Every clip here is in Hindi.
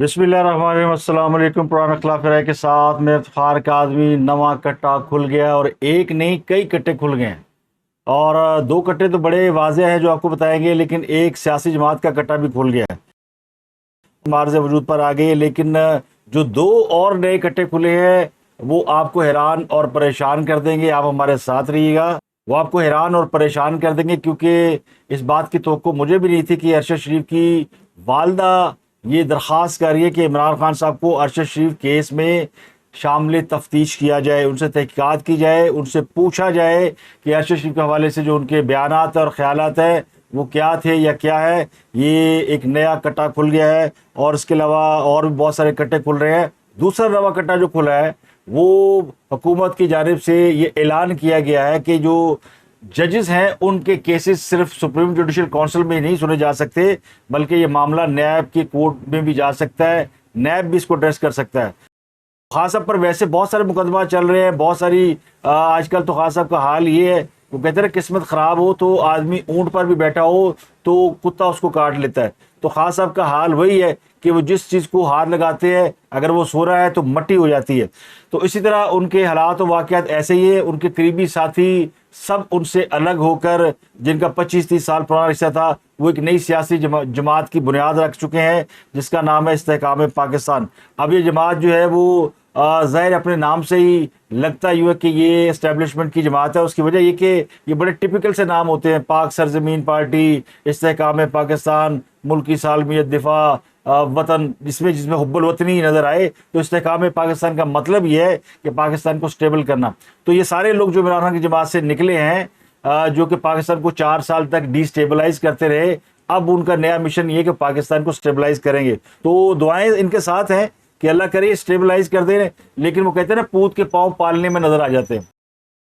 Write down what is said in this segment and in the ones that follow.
बिस्मिल्लाहिर्रहमानिर्रहीम। अस्सलाम वालेकुम। पुराना खिलाफ राय के साथ में इफ्तार का आदमी नवा कट्टा खुल गया और एक नहीं कई कट्टे खुल गए हैं। और दो कट्टे तो बड़े वाज़ेह हैं जो आपको बताएंगे, लेकिन एक सियासी जमात का कट्टा भी खुल गया है, मार्ज़ वजूद पर आ गई है। लेकिन जो दो और नए कट्टे खुले हैं वो आपको हैरान और परेशान कर देंगे। आप हमारे साथ रहिएगा, वो आपको हैरान और परेशान कर देंगे, क्योंकि इस बात की तवक्को मुझे भी नहीं थी कि अरशद शरीफ की वालदा ये दरख्वास्त कर रही है कि इमरान खान साहब को अरशद शरीफ केस में शामिल तफ्तीश किया जाए, उनसे तहकीकात की जाए, उनसे पूछा जाए कि अरशद शरीफ के हवाले से जो उनके बयानात और ख्यालात हैं वो क्या थे या क्या है। ये एक नया कट्टा खुल गया है और इसके अलावा और भी बहुत सारे कट्टे खुल रहे हैं। दूसरा नवा कट्टा जो खुला है वो हुकूमत की जानिब से ये ऐलान किया गया है कि जो जजेस हैं उनके केसेस सिर्फ सुप्रीम जुडिशल काउंसिल में ही नहीं सुने जा सकते, बल्कि ये मामला नैब की कोर्ट में भी जा सकता है, नैब भी इसको एड्रेस कर सकता है। खास साहब पर वैसे बहुत सारे मुकदमा चल रहे हैं, बहुत सारी आजकल तो खास साहब का हाल ये है, वो कहते हैं किस्मत खराब हो तो आदमी ऊंट पर भी बैठा हो तो कुत्ता उसको काट लेता है। तो खास साहब का हाल वही है कि वो जिस चीज़ को हाथ लगाते हैं अगर वो सो रहा है तो मट्टी हो जाती है। तो इसी तरह उनके हालात और वाक़यात ऐसे ही है। उनके करीबी साथी सब उनसे अलग होकर, जिनका 25-30 साल पुराना रिश्ता था, वो एक नई सियासी जमात की बुनियाद रख चुके हैं जिसका नाम है इस्तेहकाम पाकिस्तान। अब ये जमात जो है वो ज़ाहिर अपने नाम से ही लगता यूँ है कि ये इस्टेब्लिशमेंट की जमात है। उसकी वजह ये कि ये बड़े टिपिकल से नाम होते हैं, पाक सरजमीन पार्टी, इस्तेहकाम पाकिस्तान, मुल्की सालमियत, दिफा वतन, जिसमें जिसमें हुब्बुल वतनी नज़र आए। तो इस्तेहकाम पाकिस्तान का मतलब ये है कि पाकिस्तान को स्टेबल करना। तो ये सारे लोग जो इमरान खान की जमात से निकले हैं, जो कि पाकिस्तान को 4 साल तक डिस्टेबलाइज करते रहे, अब उनका नया मिशन ये कि पाकिस्तान को स्टेबलाइज करेंगे। तो दुआएं इनके साथ हैं कि अल्लाह करे स्टेबलाइज कर दे। लेकिन वो कहते हैं ना, पूत के पाँव पालने में नजर आ जाते हैं।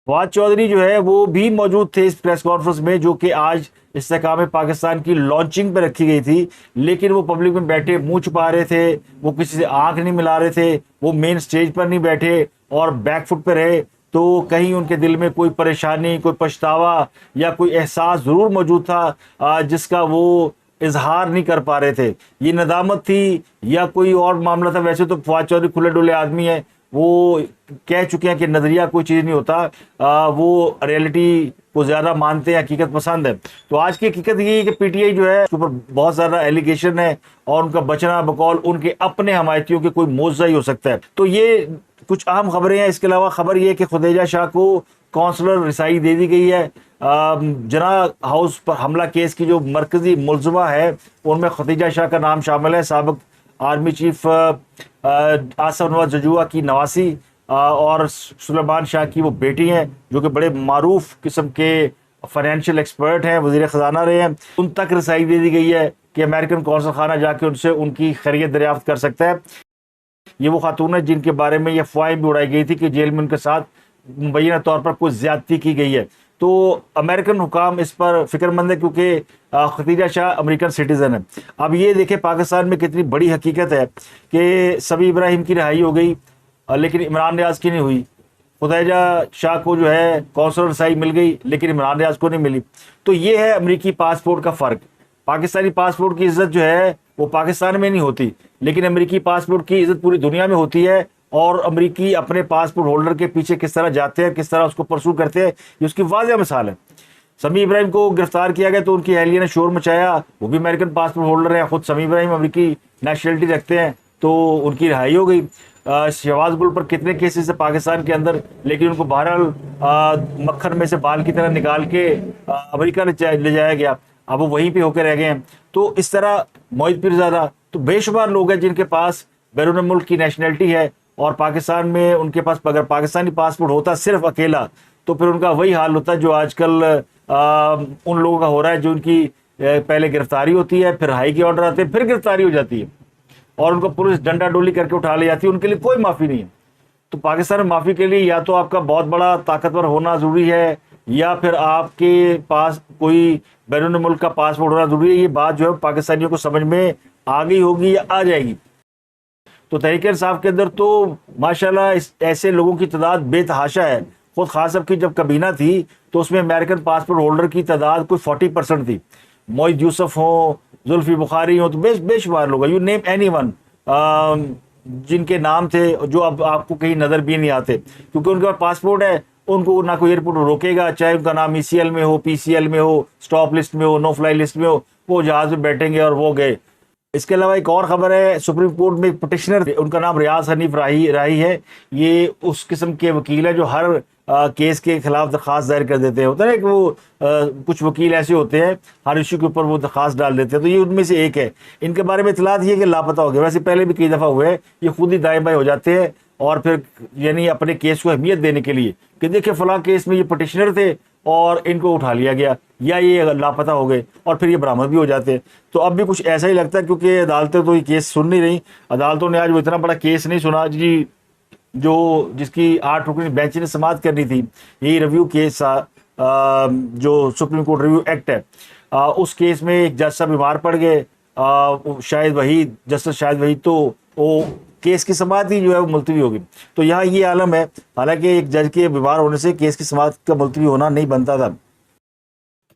फवाद चौधरी जो है वो भी मौजूद थे इस प्रेस कॉन्फ्रेंस में, जो कि आज इस्तेहकाम पाकिस्तान की लॉन्चिंग पे रखी गई थी। लेकिन वो पब्लिक में बैठे मुंह छुपा रहे थे, वो किसी से आंख नहीं मिला रहे थे, वो मेन स्टेज पर नहीं बैठे और बैकफुट पे रहे। तो कहीं उनके दिल में कोई परेशानी, कोई पछतावा या कोई एहसास ज़रूर मौजूद था जिसका वो इजहार नहीं कर पा रहे थे। ये नदामत थी या कोई और मामला था। वैसे तो फवाद चौधरी खुले डुले आदमी है, वो कह चुके हैं कि नज़रिया कोई चीज़ नहीं होता, वो रियलिटी को ज़्यादा मानते हैं, हकीकत पसंद है। तो आज की हकीकत ये है कि पीटीआई जो है उसके ऊपर बहुत ज़्यादा एलिगेशन है और उनका बचना बकौल उनके अपने हमायतियों के कोई मौज़ा ही हो सकता है। तो ये कुछ अहम खबरें हैं। इसके अलावा खबर ये है कि खुदेजा शाह को काउंसलर रिसाई दे दी गई है। जना हाउस पर हमला केस की जो मरकजी मुलजमा है उनमें खदीजा शाह का नाम शामिल है, साबिक आर्मी चीफ आसफ नवाज जजुआ की नवासी और सुलेमान शाह की वो बेटी हैं, जो कि बड़े मारूफ किस्म के फाइनेंशियल एक्सपर्ट हैं, वजीर ख़जाना रहे हैं। उन तक रसाई दे दी गई है कि अमेरिकन कौंसल खाना जाके उनसे उनकी खैरियत दरियाफ्त कर सकता है। ये वो खातून है जिनके बारे में ये अफवाहें भी उड़ाई गई थी कि जेल में उनके साथ मुबैना तौर पर कुछ ज्यादती की गई है। तो अमेरिकन हुकाम इस पर फिक्रमंद है, क्योंकि खदीजा शाह अमेरिकन सिटीज़न है। अब ये देखें पाकिस्तान में कितनी बड़ी हकीकत है कि सबी इब्राहिम की रिहाई हो गई, लेकिन इमरान रियाज की नहीं हुई। खुदैजा शाह को जो है कौंसलर रसाई मिल गई, लेकिन इमरान रियाज को नहीं मिली। तो ये है अमेरिकी पासपोर्ट का फ़र्क। पाकिस्तानी पासपोर्ट की इज्जत जो है वो पाकिस्तान में नहीं होती, लेकिन अमेरिकी पासपोर्ट की इज्जत पूरी दुनिया में होती है। और अमेरिकी अपने पासपोर्ट होल्डर के पीछे किस तरह जाते हैं, किस तरह उसको परसू करते हैं, ये उसकी वाज़ेह मिसाल है। समी इब्राहिम को गिरफ्तार किया गया तो उनकी अहलिया ने शोर मचाया, वो भी अमेरिकन पासपोर्ट होल्डर है। खुद समी इब्राहिम अमेरिकी नेशनलिटी रखते हैं, तो उनकी रिहाई हो गई। शहबाज गुल पर कितने केसेस है पाकिस्तान के अंदर, लेकिन उनको बहरहाल मक्खन में से बाल की तरह निकाल के अमेरिका ले जाया गया, अब वो वहीं पे होकर रह गए हैं। तो इस तरह मोहित पीरज़ादा, तो बेशुमार लोग हैं जिनके पास बैरून मुल्क की नेशनलिटी है और पाकिस्तान में उनके पास अगर पाकिस्तानी पासपोर्ट होता सिर्फ अकेला, तो फिर उनका वही हाल होता जो आजकल उन लोगों का हो रहा है, जो उनकी पहले गिरफ्तारी होती है, फिर हाई के ऑर्डर आते हैं, फिर गिरफ्तारी हो जाती है और उनको पुलिस डंडा डोली करके उठा ले जाती है। उनके लिए कोई माफ़ी नहीं है। तो पाकिस्तान में माफ़ी के लिए या तो आपका बहुत बड़ा ताकतवर होना ज़रूरी है, या फिर आपके पास कोई बैरून मुल्क का पासपोर्ट होना ज़रूरी है। ये बात जो है पाकिस्तानियों को समझ में आ गई होगी या आ जाएगी। तो तहरीक इंसाफ के अंदर तो माशाल्लाह ऐसे लोगों की तादाद बेतहाशा है। खुद खास साहब की जब कबीना थी तो उसमें अमेरिकन पासपोर्ट होल्डर की तादाद कोई 40% थी। मोहित यूसुफ हो, जुल्फी बुखारी हो, तो बेशुमार लोग, यू नेम एनी वन, जिनके नाम थे जो अब आपको कहीं नज़र भी नहीं आते, क्योंकि उनके पास पासपोर्ट है, उनको ना कोई एयरपोर्ट रोकेगा, चाहे उनका नाम ईसीएल में हो, पीसीएल में हो, स्टॉप लिस्ट में हो, नो फ्लाई लिस्ट में हो, वो जहाज़ में बैठेंगे और वो गए। इसके अलावा एक और खबर है, सुप्रीम कोर्ट में एक पिटिशनर थे, उनका नाम रियाज हनीफ राही राही है। ये उस किस्म के वकील है जो हर केस के खिलाफ दरख्वास्त दायर कर देते हैं। होता है ना कि वो कुछ वकील ऐसे होते हैं हर इशू के ऊपर वो दरख्वास्त डाल देते हैं, तो ये उनमें से एक है। इनके बारे में इतलात ये कि लापता हो गया, वैसे पहले भी कई दफ़ा हुए हैं, ये खुद ही दाएं बाएं हो जाते हैं और फिर यानी अपने केस को अहमियत देने के लिए कि देखिए फलां केस में ये पटिशनर थे और इनको उठा लिया गया, या ये लापता हो गए, और फिर ये बरामद भी हो जाते हैं। तो अब भी कुछ ऐसा ही लगता है, क्योंकि अदालतें तो ये केस सुन नहीं रही। अदालतों ने आज वो इतना बड़ा केस नहीं सुना जी, जो जिसकी 8 रुकनी बेंच ने समाअत करनी थी। यही रिव्यू केस जो सुप्रीम कोर्ट रिव्यू एक्ट है, उस केस में एक जज साहब बीमार पड़ गए, शायद वही जस्टिस शायद वही, तो वो केस की समाअत ही जो है वो मुलतवी होगी। तो यहाँ ये आलम है, हालांकि एक जज के बीमार होने से केस की समाअत का मुलतवी होना नहीं बनता था।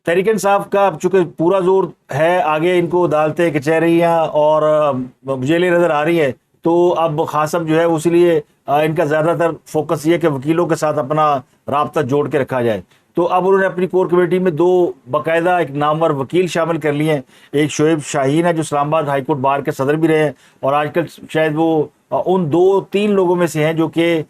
तहरीक इंसाफ का अब चूंकि पूरा जोर है, आगे इनको अदालतें, कचहरियाँ और जेलें नज़र आ रही हैं, तो अब खासम जो है उसलिए इनका ज़्यादातर फोकस ये है कि वकीलों के साथ अपना राब्ता जोड़ के रखा जाए। तो अब उन्होंने अपनी कोर कमेटी में 2 बाकायदा एक नामवर वकील शामिल कर लिए हैं। एक शोएब शाहीन है जो इस्लामाबाद हाई कोर्ट बार के सदर भी रहे हैं, और आजकल शायद वो उन 2-3 लोगों में से हैं जो कि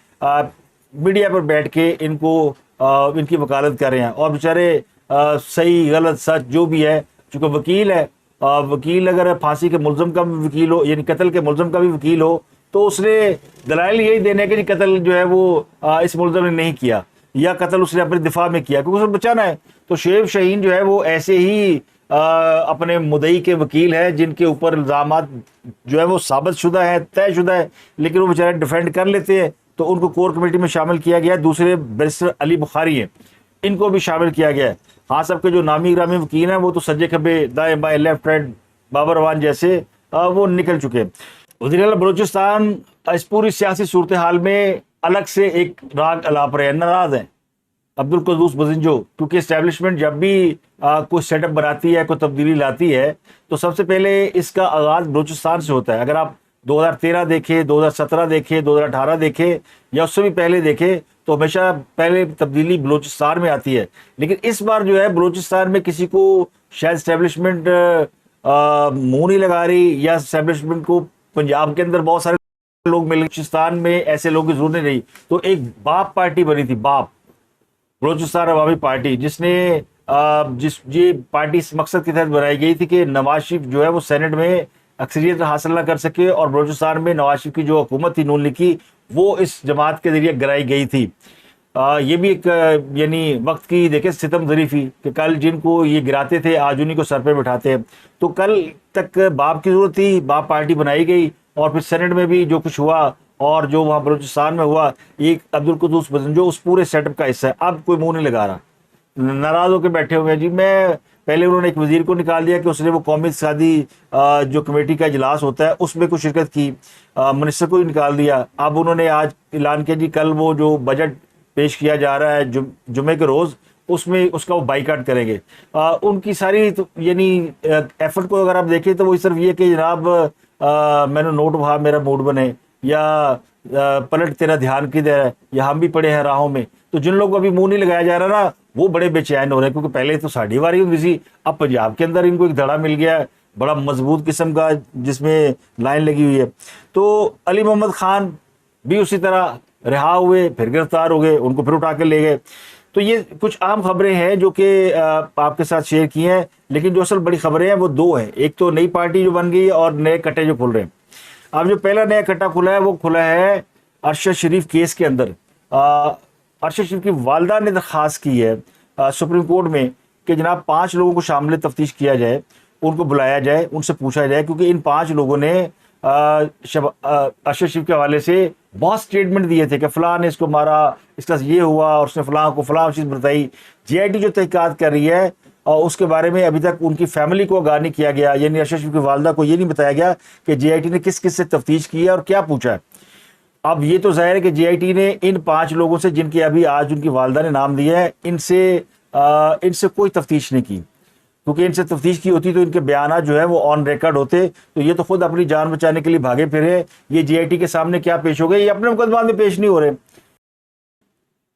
मीडिया पर बैठ के इनकी वकालत कर रहे हैं। और बेचारे सही गलत सच जो भी है, चूँकि वकील है, वकील अगर फांसी के मुलजम का भी वकील हो, यानी कत्ल के मुलजम का भी वकील हो, तो उसने दलाइल यही देने के कत्ल जो है वो इस मुलजम ने नहीं किया, या कत्ल उसने अपने दिफा में किया, क्योंकि उसे बचाना है। तो शोएब शाहीन जो है वो ऐसे ही अपने मुद्दई के वकील है जिनके ऊपर इल्ज़ामात जो है वो साबित शुदा है, तयशुदा है, लेकिन वो बेचारे डिफेंड कर लेते हैं, तो उनको कोर कमेटी में शामिल किया गया है। दूसरे बैरिस्टर अली बुखारी हैं, इनको भी शामिल किया गया है। हाँ, सबके जो नामी ग्रामी वकील हैं वो तो सज्जे खब्बे, दाएं बाएं, लेफ्ट राइट, बाबर रवान जैसे वो निकल चुके हैं। वज़ीर आला बलूचिस्तान इस पूरी सियासी सूरत हाल में अलग से एक राग अलाप रहे हैं, नाराज हैं अब्दुल कुद्दूस बजिंजो, क्योंकि इस्टेब्लिशमेंट जब भी कोई सेटअप बनाती है, कोई तब्दीली लाती है, तो सबसे पहले इसका आगाज़ बलूचिस्तान से होता है। अगर आप 2013 देखें, 2017 देखें, 2018 देखें, या उससे भी पहले देखें, तो हमेशा पहले तब्दीली बलूचिस्तान में आती है। लेकिन इस बार जो है बलूचिस्तान में किसी को शायद इस्टेब्लिशमेंट मुँह नहीं लगा रही, या इस्टेब्लिशमेंट को पंजाब के अंदर बहुत सारे लोग मिले, बलूचिस्तान में ऐसे लोगों की जरूरत नहीं रही। तो एक बाप पार्टी बनी थी, बाप बलूचिस्तान अवामी पार्टी, जिसने ये पार्टी इस मकसद के तहत बनाई गई थी कि नवाज शरीफ जो है वो सेनेट में अक्सरियत हासिल ना कर सके, और बलूचिस्तान में नवाज शरीफ की जो हुकूमत थी नून लीग की, वो इस जमात के जरिए गिराई गई थी। ये भी एक यानी वक्त की देखे सितम ज़रीफ़ी कि कल जिनको ये गिराते थे आज उन्हीं को सर पे बिठाते हैं। तो कल तक बाप की ज़रूरत थी, बाप पार्टी बनाई गई, और फिर सेनेट में भी जो कुछ हुआ और जो वहाँ बलूचिस्तान में हुआ, एक अब्दुल कुद्दूस बजिंजो उस पूरे सेटअप का हिस्सा है। अब कोई मुंह नहीं लगा रहा, नाराज़ होकर बैठे हुए हैं जी। मैं पहले उन्होंने एक वजीर को निकाल दिया कि उसने वो कौमी इत्तेहादी जो कमेटी का इजलास होता है उसमें कुछ शिरकत की, मिनिस्टर को ही निकाल दिया। अब उन्होंने आज ऐलान किया जी कल वो जो बजट पेश किया जा रहा है जुमे के रोज़, उसमें उसका वो बाइकाट करेंगे। उनकी सारी तो यानी एफर्ट को अगर आप देखें तो वो सिर्फ ये कि जनाब मैंने नोट वहाँ मेरा मूड बने, या पलट तेरा ध्यान किधर है, या हम भी पड़े हैं राहों में। तो जिन लोगों को अभी मुंह नहीं लगाया जा रहा ना, वो बड़े बेचैन हो रहे हैं, क्योंकि पहले तो साड़ी वारी होती थी, अब पंजाब के अंदर इनको एक धड़ा मिल गया है बड़ा मजबूत किस्म का, जिसमें लाइन लगी हुई है। तो अली मोहम्मद खान भी उसी तरह रिहा हुए, फिर गिरफ्तार हो गए, उनको फिर उठा के ले गए। तो ये कुछ आम खबरें हैं जो कि आपके साथ शेयर की हैं, लेकिन जो असल बड़ी खबरें हैं वो 2 हैं। एक तो नई पार्टी जो बन गई और नए कट्टे जो खुल रहे हैं। अब जो पहला नया कट्टा खुला है वो खुला है अरशद शरीफ केस के अंदर। अरशद शरीफ की वालदा ने दरख्वास्त की है सुप्रीम कोर्ट में कि जनाब 5 लोगों को शामिल तफ्तीश किया जाए, उनको बुलाया जाए, उनसे पूछा जाए, क्योंकि इन 5 लोगों ने अरशद शरीफ के हवाले से बहुत स्टेटमेंट दिए थे कि फ़लाँ ने इसको मारा, इसका ये हुआ, और उसने फ़लाँ को फ़लाँ चीज़ बताई। JIT जो तहक़ीक़ात कर रही है और उसके बारे में अभी तक उनकी फैमिली को आगाह नहीं किया गया, यानी अरशद शरीफ की वालदा को ये नहीं बताया गया कि JIT ने किस किस से तफ्तीश की है और क्या पूछा है। अब ये तो जाहिर है कि JIT ने इन 5 लोगों से, जिनके अभी आज उनकी वालदा ने नाम दिया है, इनसे कोई तफ्तीश नहीं की। क्योंकि इनसे तफ्तीश की होती तो इनके बयान जो है वो ऑन रिकॉर्ड होते। तो ये तो खुद अपनी जान बचाने के लिए भागे फिरे, ये जीआईटी के सामने क्या पेश हो गए, ये अपने मुकदमा में पेश नहीं हो रहे।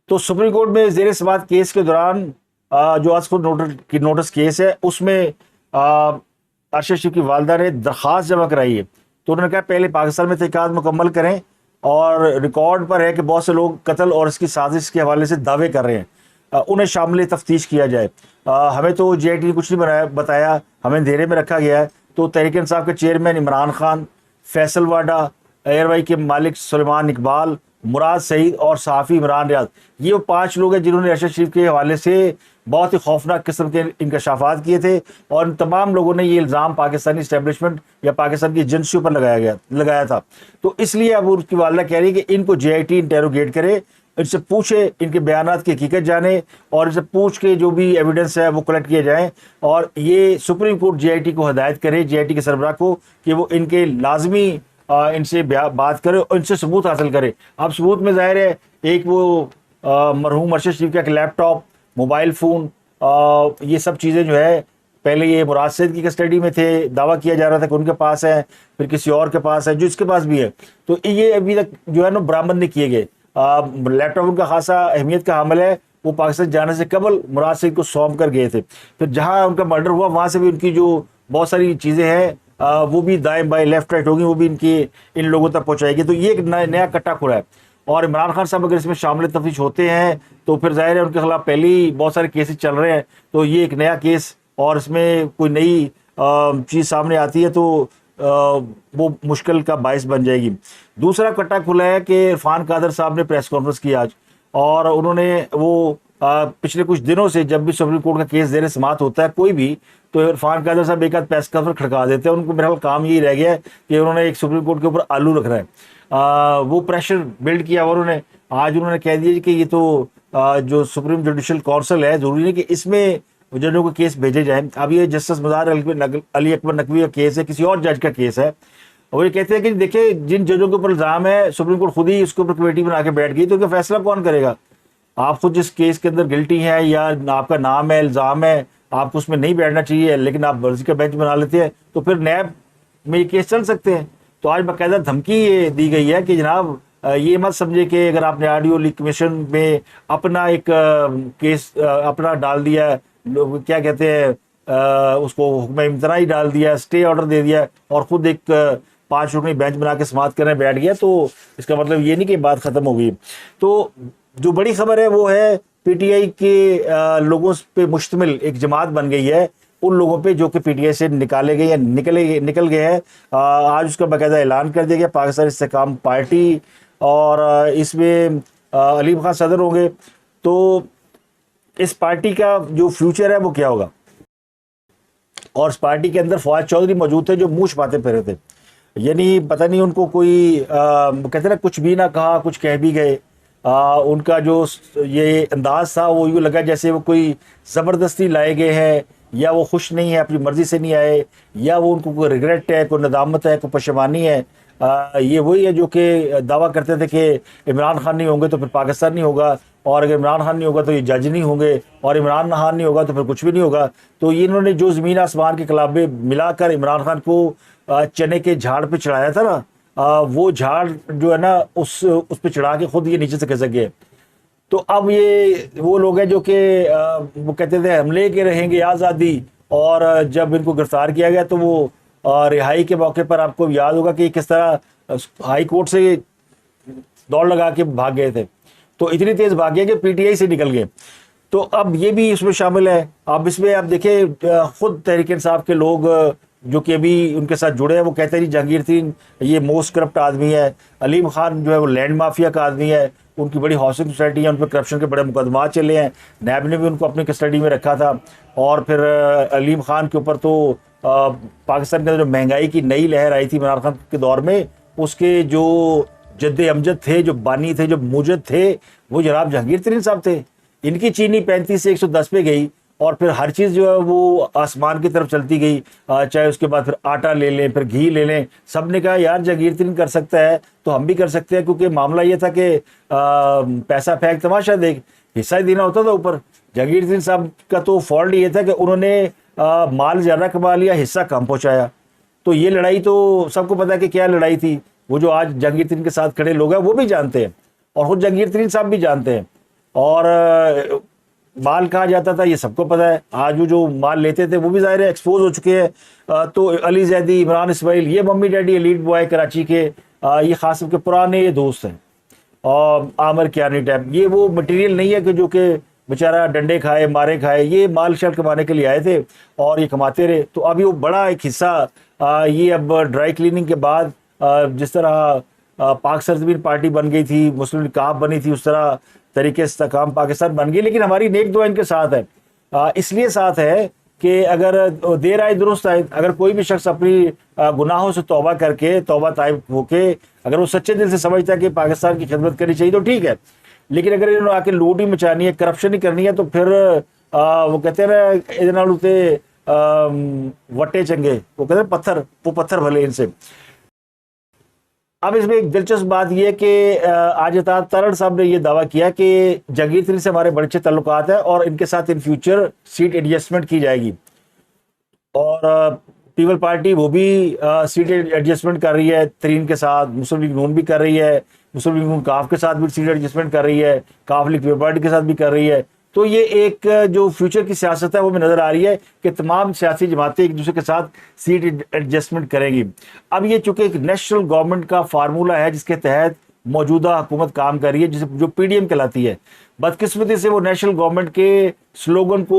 तो सुप्रीम कोर्ट में जेर समाअत केस के दौरान जो आज खुद नोटिस केस है उसमें अरशद शरीफ की वालदा ने दरख्वास्त जमा कराई है। तो उन्होंने कहा पहले पाकिस्तान में तहकीकात मुकम्मल करें, और रिकॉर्ड पर है कि बहुत से लोग कत्ल और इसकी साजिश के हवाले से दावे कर रहे हैं, उन्हें शामिल तफ्तीश किया जाए। हमें तो जीआईटी ने कुछ नहीं बताया, हमें अंधेरे में रखा गया है। तो तहरीक इंसाफ के चेयरमैन इमरान खान, फैसल वाडा, एयरवाई के मालिक सुलेमान इकबाल, मुराद सईद और सहाफ़ी इमरान रियाज, ये वो 5 लोग हैं जिन्होंने अरशद शरीफ के हवाले से बहुत ही खौफनाक किस्म के इंकशाफात किए थे। और इन तमाम लोगों ने ये इल्ज़ाम पाकिस्तानी इस्टेब्लिशमेंट या पाकिस्तान की एजेंसियों पर लगाया था। तो इसलिए अब उसकी वालदा कह रही है कि इनको जीआईटी इंटेरोगेट करे, इनसे पूछे, इनके बयानात की हकीकत जाने, और इनसे पूछ के जो भी एविडेंस है वो कलेक्ट किए जाएँ। और ये सुप्रीम कोर्ट जीआईटी को हदायत करे, जीआईटी के सरबराह को, कि वो इनके लाजमी इनसे बात करे और इनसे सबूत हासिल करे। अब सबूत में जाहिर है एक वो मरहूम अरशद शरीफ का एक लैपटॉप, मोबाइल फ़ोन, ये सब चीज़ें जो है पहले ये मुराद सईद की कस्टडी में थे, दावा किया जा रहा था कि उनके पास है, फिर किसी और के पास है, जो इसके पास भी है। तो ये अभी तक जो है ना बरामद नहीं किए गए। लैपटॉप उनका खासा अहमियत का हामिल है, वो पाकिस्तान जाने से कबल मुराद सईद को सौंप कर गए थे। फिर जहाँ उनका मर्डर हुआ वहाँ से भी उनकी जो बहुत सारी चीज़ें हैं वो भी दाएं बाएं लेफ्ट राइट होगी, वो भी इन लोगों तक पहुँचाएगी। तो ये एक नया कट्टा खुला है। और इमरान खान साहब अगर इसमें शामिल तफ्तीश होते हैं तो फिर जाहिर है उनके खिलाफ पहले ही बहुत सारे केसेस चल रहे हैं। तो ये एक नया केस और इसमें कोई नई चीज़ सामने आती है तो वो मुश्किल का बायस बन जाएगी। दूसरा कट्टा खुला है कि इरफान कादर साहब ने प्रेस कॉन्फ्रेंस की आज, और उन्होंने वो पिछले कुछ दिनों से जब भी सुप्रीम कोर्ट का केस जेर समाअत होता है कोई भी, तो इरफान कादर साहब एक आध प्रेस कॉन्फ्रेंस खड़का देते हैं। उनको मेरा ख्याल काम यही रह गया है कि उन्होंने एक सुप्रीम कोर्ट के ऊपर आलू रखना है, वो प्रेशर बिल्ड किया। और उन्होंने कह दिया कि ये तो जो सुप्रीम जुडिशल काउंसिल है, ज़रूरी है कि इसमें जजों को केस भेजे जाए। अब ये जस्टिस मज़ार अली अकबर नकवी का केस है, किसी और जज का केस है। और ये कहते हैं कि देखिए जिन जजों के ऊपर इल्ज़ाम है सुप्रीम कोर्ट खुद ही उसके ऊपर कमेटी बना के बैठ गई, तो उनका फैसला कौन करेगा? आप खुद जिस केस के अंदर गिल्टी है या आपका नाम है, इल्ज़ाम है, आपको उसमें नहीं बैठना चाहिए, लेकिन आप मर्जी का बेंच बना लेते हैं, तो फिर नैब में ये केस चल सकते हैं। तो आज बाकायदा धमकी ये दी गई है कि जनाब ये मत समझे कि अगर आपने ऑडियो लीक कमीशन में अपना एक केस अपना डाल दिया, लोग क्या कहते हैं उसको हुक्म इम्तनाई डाल दिया, स्टे ऑर्डर दे दिया, और ख़ुद एक 5 रुकनी बेंच बना के समाअत करने बैठ गया, तो इसका मतलब ये नहीं कि बात ख़त्म हो गई। तो जो बड़ी खबर है वो है पीटीआई के लोगों पे मुश्तमिल एक जमात बन गई है, उन लोगों पे जो कि पीटीआई से निकाले गए या निकल गए हैं। आज उसका बाकायदा ऐलान कर दिया गया, पाकिस्तान इस्तेकाम पार्टी, और इसमें अलीम खान सदर होंगे। तो इस पार्टी का जो फ्यूचर है वो क्या होगा? और इस पार्टी के अंदर फवाद चौधरी मौजूद थे जो मुँह छुपाते फिरे थे, यानी पता नहीं उनको कोई कहते ना कुछ भी ना कहा, कुछ कह भी गए। उनका जो ये अंदाज था वो यूँ लगा जैसे वो कोई ज़बरदस्ती लाए गए हैं, या वो खुश नहीं है, अपनी मर्ज़ी से नहीं आए, या वो उनको कोई रिग्रेट है, कोई नदामत है, कोई पशेमानी है। ये वही है जो कि दावा करते थे कि इमरान खान नहीं होंगे तो फिर पाकिस्तान नहीं होगा, और अगर इमरान खान नहीं होगा तो ये जज नहीं होंगे, और इमरान खान नहीं होगा तो फिर कुछ भी नहीं होगा। तो ये इन्होंने जो ज़मीन आसमान के कलाबे मिलाकर इमरान खान को चने के झाड़ पे चढ़ाया था ना, वो झाड़ जो है ना उस पे चढ़ा के खुद ये नीचे से खिसक गए। तो अब ये वो लोग हैं जो कि वो कहते थे हमले के रहेंगे आज़ादी, और जब इनको गिरफ्तार किया गया तो वो रिहाई के मौके पर आपको याद होगा कि किस तरह हाई कोर्ट से दौड़ लगा के भाग गए थे। तो इतनी तेज़ भाग गए कि पीटीआई से निकल गए। तो अब ये भी इसमें शामिल है। अब इसमें आप देखिए खुद तहरीक इंसाफ के लोग जो कि अभी उनके साथ जुड़े हैं वो कहते हैं जहांगीर तरीन ये मोस्ट करप्ट आदमी है, अलीम खान जो है वो लैंड माफिया का आदमी है, उनकी बड़ी हाउसिंग सोसाइटी है, उन पर करप्शन के बड़े मुकदमा चले हैं, नैब ने भी उनको अपनी कस्टडी में रखा था। और फिर अलीम खान के ऊपर तो पाकिस्तान के अंदर जो महंगाई की नई लहर आई थी इमरान खान के दौर में, उसके जो जद्द अमजद थे, जो बानी थे, जो मुजद थे, वो जनाब जहांगीर तरीन साहब थे। इनकी चीनी 35 से 110 पे गई, और फिर हर चीज़ जो है वो आसमान की तरफ चलती गई। चाहे उसके बाद फिर आटा ले लें, फिर घी ले लें, सब ने कहा यार जहांगीर तरीन कर सकता है तो हम भी कर सकते हैं, क्योंकि मामला ये था कि पैसा फेंक तमाशा देख, हिस्सा ही देना होता था ऊपर। जहांगीर तरीन साहब का तो फॉल्ट ये था कि उन्होंने माल ज़्यादा कमा लिया, हिस्सा कम पहुँचाया। तो ये लड़ाई तो सबको पता है कि क्या लड़ाई थी। वो जो आज जहांगीर तरीन के साथ खड़े लोग हैं वो भी जानते हैं, और खुद जहांगीर तरीन साहब भी जानते हैं। और माल कहा जाता था ये सबको पता है। आज वो जो माल लेते थे वो भी ज़ाहिर है एक्सपोज हो चुके हैं। तो अली जैदी, इमरान इस्माइल, ये mummy daddy elite boy Karachi के, ये खासिम के पुराने ये दोस्त हैं। और आमिर कियानी टाइप, ये वो मटेरियल नहीं है कि जो कि बेचारा डंडे खाए मारे खाए, ये माल शल कमाने के लिए आए थे और ये कमाते रहे। तो अभी वो बड़ा एक हिस्सा ये अब ड्राई क्लीनिंग के बाद जिस तरह पाक सरजमीन पार्टी बन गई थी, मुस्लिम लीग काफ बनी थी, उस तरह तरीके से इस्तेकाम पाकिस्तान बन गई। लेकिन हमारी नेक दुआ इनके साथ है, इसलिए साथ है कि अगर देर आए दुरुस्त आए, अगर कोई भी शख्स अपनी गुनाहों से तौबा करके, तौबा ताइब होके, अगर वो सच्चे दिल से समझता है कि पाकिस्तान की खिदमत करनी चाहिए तो ठीक है। लेकिन अगर इन्होंने आके लूट ही मचानी है, करप्शन ही करनी है, तो फिर वो कहते हैं ना, इधर नाल उते वट्टे चंगे, वो कहते हैं पत्थर, वो पत्थर भले इनसे। अब इसमें एक दिलचस्प बात यह है कि आज अतात तरड़ साहब ने यह दावा किया कि जहांगीर तरीन से हमारे बड़े अच्छे ताल्लुकात हैं और इनके साथ इन फ्यूचर सीट एडजस्टमेंट की जाएगी। और पीपल पार्टी वो भी सीट एडजस्टमेंट कर रही है तरीन के साथ, मुस्लिम लीग नून भी कर रही है, मुस्लिम लीग नून काफ के साथ भी सीट एडजस्टमेंट कर रही है, काफ लीग पीपल पार्टी के साथ भी कर रही है। तो ये एक जो फ्यूचर की सियासत है वो में नज़र आ रही है कि तमाम सियासी जमातें एक दूसरे के साथ सीट एडजस्टमेंट करेंगी। अब ये चूंकि एक नेशनल गवर्नमेंट का फार्मूला है जिसके तहत मौजूदा हुकूमत काम कर रही है, जिसे जो पीडीएम कहलाती है, बदकिस्मती से वो नेशनल गवर्नमेंट के स्लोगन को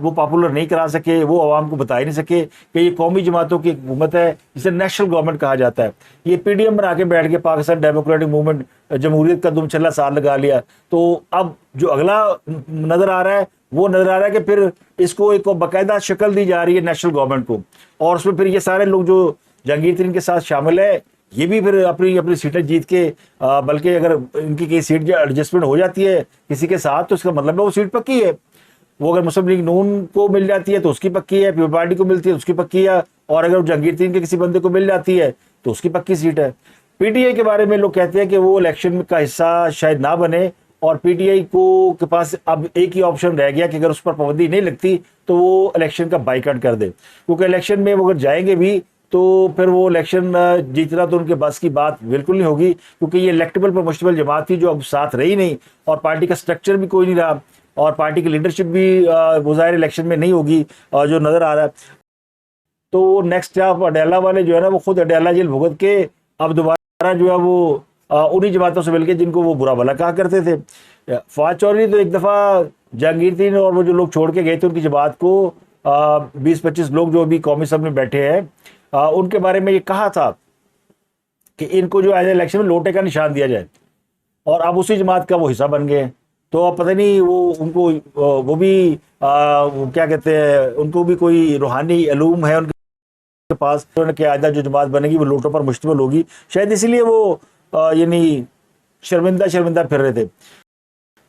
वो पॉपुलर नहीं करा सके, वो आवाम को बता ही नहीं सके कि ये कौमी जमातों की हुकूमत है जिसे नेशनल गवर्नमेंट कहा जाता है। ये पीडीएम बना के बैठ के पाकिस्तान डेमोक्रेटिक मूवमेंट जमहूरियत का दुमछल्ला साल लगा लिया। तो अब जो अगला नज़र आ रहा है वो नज़र आ रहा है कि फिर इसको एक बाकायदा शक्ल दी जा रही है नेशनल गवर्नमेंट को, और उसमें फिर ये सारे लोग जो जहांगीर तरीन के साथ शामिल है ये भी फिर अपनी अपनी सीटें जीत के, बल्कि अगर इनकी कई सीट एडजस्टमेंट हो जाती है किसी के साथ तो इसका मतलब है वो सीट पक्की है। वो अगर मुस्लिम लीग नून को मिल जाती है तो उसकी पक्की है, पीपल पार्टी को मिलती है तो उसकी पक्की है, और अगर जहांगीर तरीन के किसी बंदे को मिल जाती है तो उसकी पक्की सीट है। पीटीआई के बारे में लोग कहते हैं कि वो इलेक्शन का हिस्सा शायद ना बने, और पीटीआई को के पास अब एक ही ऑप्शन रह गया कि अगर उस पर पाबंदी नहीं लगती तो वो इलेक्शन का बाइकआउट कर दे, क्योंकि इलेक्शन में वो अगर जाएंगे भी तो फिर वो इलेक्शन जीतना तो उनके बस की बात बिल्कुल नहीं होगी, क्योंकि ये इलेक्टेबल पर मुश्तमिल जमात थी जो अब साथ रही नहीं, और पार्टी का स्ट्रक्चर भी कोई नहीं रहा, और पार्टी की लीडरशिप भी गुज़ारे इलेक्शन में नहीं होगी जो नज़र आ रहा है। तो नेक्स्ट स्टेप अडेला वाले जो है ना वो खुद अडेला जेल भुगत के अब दोबारा जो है वो उन्हीं जमातों से मिल के जिनको वो बुरा भला कहा करते थे। फवाद चौधरी तो एक दफ़ा जहांगीर तरीन और वो जो लोग छोड़ के गए थे उनकी जमात को 20-25 लोग जो अभी कौमी सभा में बैठे हैं उनके बारे में ये कहा था कि इनको जो आए इलेक्शन में लोटे का निशान दिया जाए, और अब उसी जमात का वो हिस्सा बन गए। तो अब पता नहीं वो उनको वो भी वो क्या कहते हैं, उनको भी कोई रूहानी इल्म है उनके पास, उनके आयदा जो जमात बनेगी वो लोटों पर मुश्तमिल होगी, शायद इसीलिए वो यानी शर्मिंदा फिर रहे थे।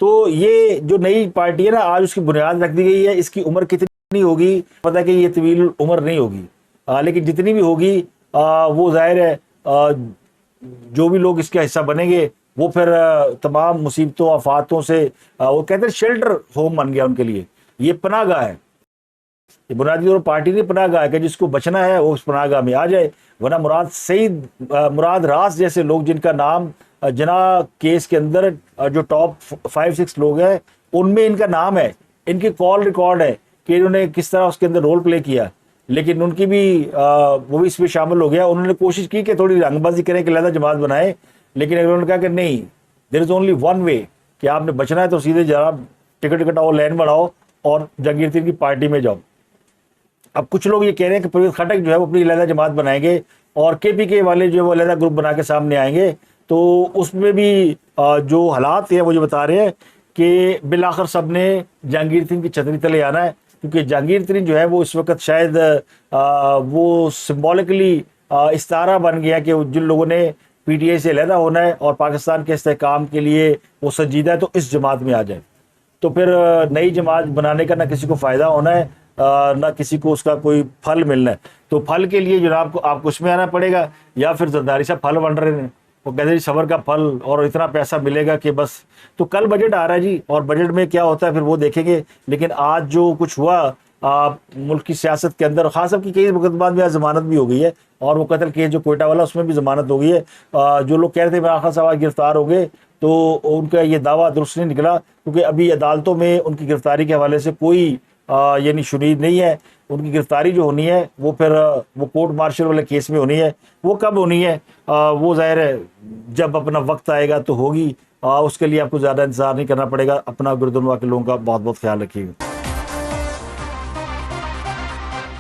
तो ये जो नई पार्टी है ना आज उसकी बुनियाद रख दी गई है। इसकी उम्र कितनी होगी पता है कि ये तवील उम्र नहीं होगी, लेकिन जितनी भी होगी वो जाहिर है जो भी लोग इसका हिस्सा बनेंगे वो फिर तमाम मुसीबतों आफातों से वो कहते हैं शेल्टर होम बन गया उनके लिए, ये पनाहगाह है। ये बुनियादी तौर पार्टी नहीं पनाहगाह है कि जिसको बचना है वो उस पनाहगाह में आ जाए, वरना मुराद सईद मुराद रास जैसे लोग जिनका नाम जना केस के अंदर जो टॉप 5-6 लोग हैं उनमें इनका नाम है, इनकी कॉल रिकॉर्ड है कि इन्होंने किस तरह उसके अंदर रोल प्ले किया, लेकिन उनकी भी वो भी इसमें शामिल हो गया। उन्होंने कोशिश की कि थोड़ी रंगबाजी करें कि लहदा जमात बनाए, लेकिन उन्होंने कहा कि नहीं, there is only one way कि आपने बचना है तो सीधे जरा टिकट कटाओ, लाइन बढ़ाओ और जहांगीर तरीन की पार्टी में जाओ। अब कुछ लोग ये कह रहे हैं कि परवेज़ खटक जो है वो अपनी लहदा जमात बनाएंगे और केपीके वाले जो है वो लहदा ग्रुप बना के सामने आएंगे। तो उसमें भी जो हालात है वो जो बता रहे हैं कि बिलाखिर सब ने जहांगीर तरीन की छतरी तले आना है, क्योंकि जहांगीर तरीन जो है वो इस वक्त शायद वो सिम्बॉलिकली इस्तारा बन गया कि जिन लोगों ने पीटीआई से अलहदा होना है और पाकिस्तान के इस्तेहकाम के लिए वो संजीदा है तो इस जमात में आ जाए। तो फिर नई जमात बनाने का ना किसी को फ़ायदा होना है ना किसी को उसका कोई फल मिलना है। तो फल के लिए जनाब आपको उसमें आना पड़ेगा, या फिर जरदारी साहब फल बन रहे हैं, वो कहते हैं सबर का फल और इतना पैसा मिलेगा कि बस। तो कल बजट आ रहा है जी, और बजट में क्या होता है फिर वो देखेंगे। लेकिन आज जो कुछ हुआ मुल्क की सियासत के अंदर, खास की कई मुकदमा में जमानत भी हो गई है, और वो कत्ल केस जो कोयटा वाला उसमें भी जमानत हो गई है। जो लोग कह रहे थे इमरान खान साहब गिरफ्तार हो गए, तो उनका ये दावा दुरुस्त नहीं निकला, क्योंकि अभी अदालतों में उनकी गिरफ्तारी के हवाले से कोई यानी शुनीद नहीं है। उनकी गिरफ्तारी जो होनी है वो फिर वो कोर्ट मार्शल वाले केस में होनी है। वो कब होनी है वो ज़ाहिर है जब अपना वक्त आएगा तो होगी। उसके लिए आपको ज़्यादा इंतज़ार नहीं करना पड़ेगा। अपना गिरदुनवा के लोगों का बहुत बहुत ख्याल रखिएगा।